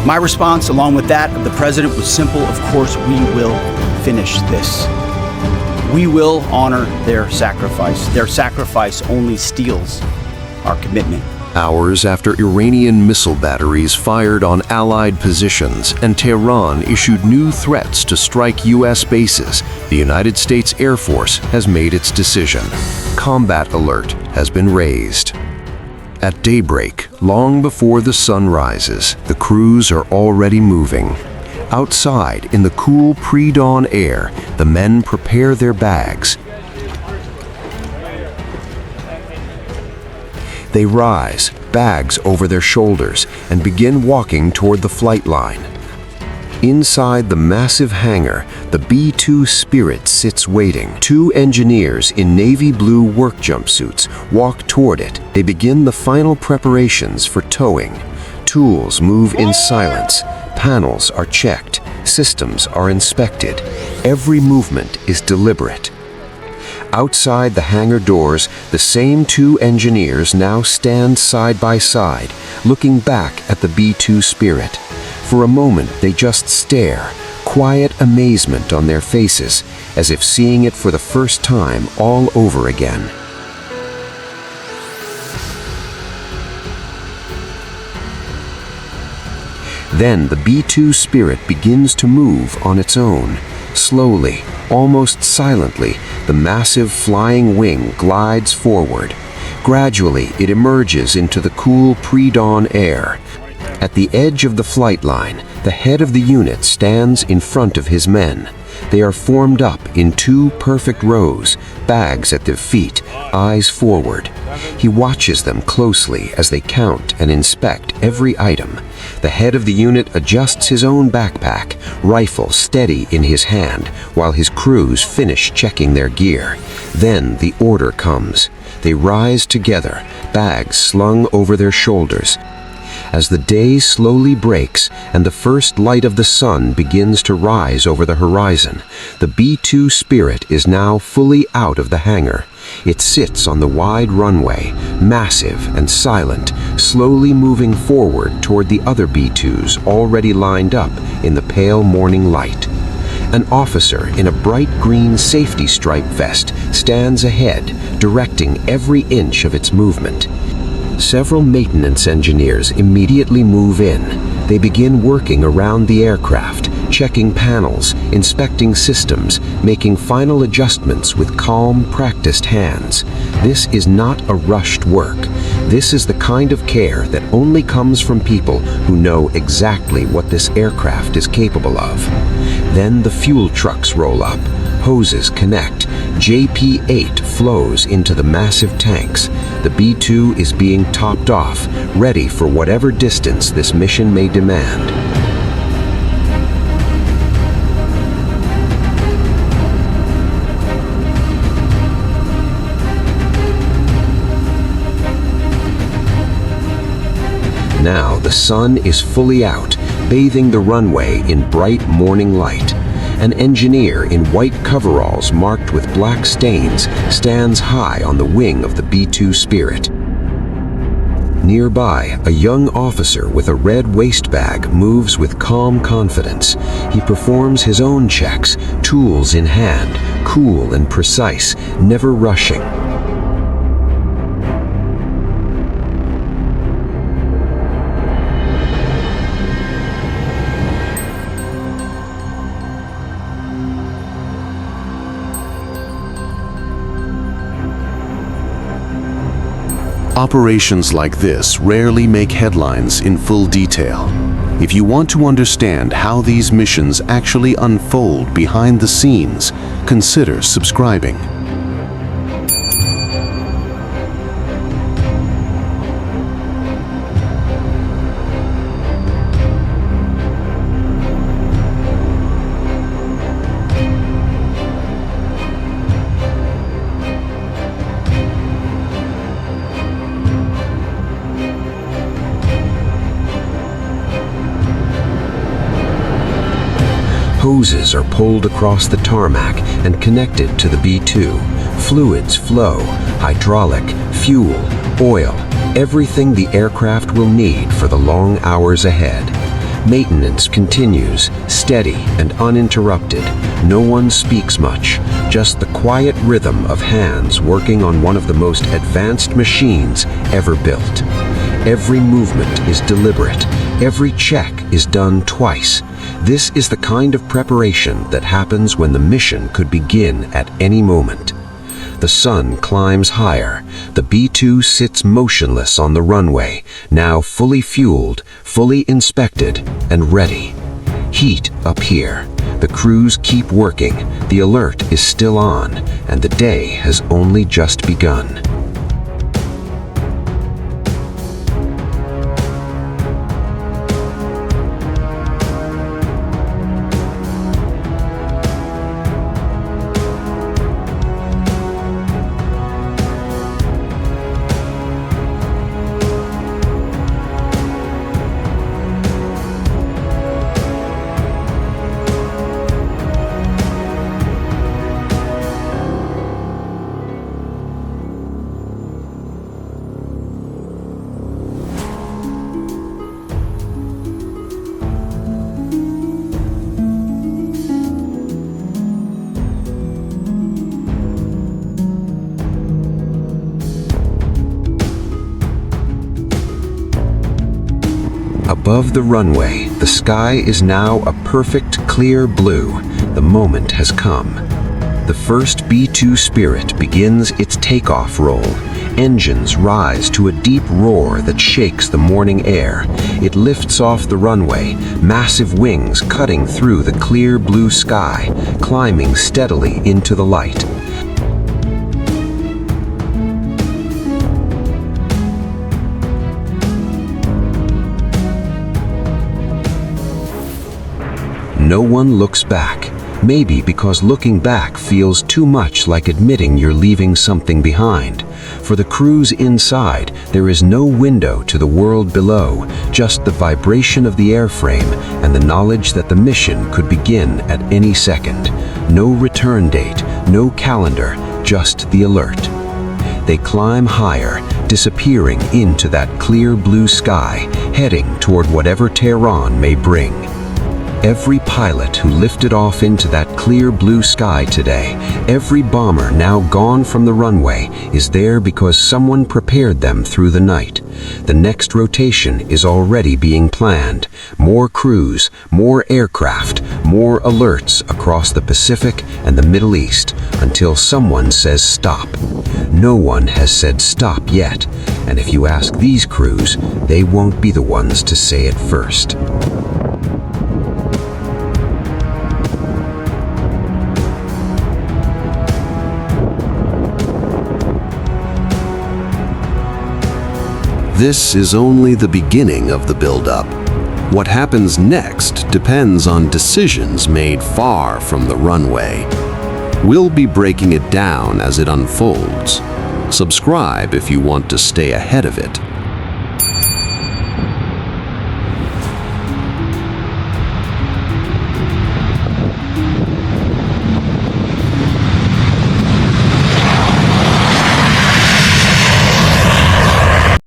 My response, along with that of the president, was simple. Of course, we will finish this. We will honor their sacrifice. Their sacrifice only steals our commitment. Hours after Iranian missile batteries fired on Allied positions and Tehran issued new threats to strike U.S. bases, the United States Air Force has made its decision. Combat alert has been raised. At daybreak, long before the sun rises, the crews are already moving. Outside, in the cool pre-dawn air, the men prepare their bags. They rise, bags over their shoulders, and begin walking toward the flight line. Inside the massive hangar, the B-2 Spirit sits waiting. Two engineers in navy blue work jumpsuits walk toward it. They begin the final preparations for towing. Tools move in silence. Panels are checked. Systems are inspected. Every movement is deliberate. Outside the hangar doors, the same two engineers now stand side by side, looking back at the B-2 Spirit. For a moment, they just stare, quiet amazement on their faces, as if seeing it for the first time all over again. Then the B-2 Spirit begins to move on its own. Slowly, almost silently, the massive flying wing glides forward. Gradually, it emerges into the cool pre-dawn air. At the edge of the flight line, the head of the unit stands in front of his men. They are formed up in two perfect rows, bags at their feet, eyes forward. He watches them closely as they count and inspect every item. The head of the unit adjusts his own backpack, rifle steady in his hand, while his crews finish checking their gear. Then the order comes. They rise together, bags slung over their shoulders. As the day slowly breaks and the first light of the sun begins to rise over the horizon, the B-2 Spirit is now fully out of the hangar. It sits on the wide runway, massive and silent, slowly moving forward toward the other B-2s already lined up in the pale morning light. An officer in a bright green safety stripe vest stands ahead, directing every inch of its movement. Several maintenance engineers immediately move in. They begin working around the aircraft, checking panels, inspecting systems, making final adjustments with calm, practiced hands. This is not a rushed work. This is the kind of care that only comes from people who know exactly what this aircraft is capable of. Then the fuel trucks roll up. Hoses connect. JP-8 flows into the massive tanks. The B-2 is being topped off, ready for whatever distance this mission may demand. Now the sun is fully out, bathing the runway in bright morning light. An engineer in white coveralls marked with black stains stands high on the wing of the B-2 Spirit. Nearby, a young officer with a red waist bag moves with calm confidence. He performs his own checks, tools in hand, cool and precise, never rushing. Operations like this rarely make headlines in full detail. If you want to understand how these missions actually unfold behind the scenes, consider subscribing. Hoses are pulled across the tarmac and connected to the B-2. Fluids flow, hydraulic, fuel, oil, everything the aircraft will need for the long hours ahead. Maintenance continues, steady and uninterrupted. No one speaks much, just the quiet rhythm of hands working on one of the most advanced machines ever built. Every movement is deliberate. Every check is done twice. This is the kind of preparation that happens when the mission could begin at any moment. The sun climbs higher. The B-2 sits motionless on the runway, now fully fueled, fully inspected, and ready. Heat up here. The crews keep working. The alert is still on, and the day has only just begun. Above the runway, the sky is now a perfect clear blue. The moment has come. The first B-2 Spirit begins its takeoff roll. Engines rise to a deep roar that shakes the morning air. It lifts off the runway, massive wings cutting through the clear blue sky, climbing steadily into the light. No one looks back, maybe because looking back feels too much like admitting you're leaving something behind. For the crews inside, there is no window to the world below, just the vibration of the airframe and the knowledge that the mission could begin at any second. No return date, no calendar, just the alert. They climb higher, disappearing into that clear blue sky, heading toward whatever Tehran may bring. Every pilot who lifted off into that clear blue sky today, every bomber now gone from the runway, is there because someone prepared them through the night. The next rotation is already being planned. More crews, more aircraft, more alerts across the Pacific and the Middle East, until someone says stop. No one has said stop yet, and if you ask these crews, they won't be the ones to say it first. This is only the beginning of the build-up. What happens next depends on decisions made far from the runway. We'll be breaking it down as it unfolds. Subscribe if you want to stay ahead of it.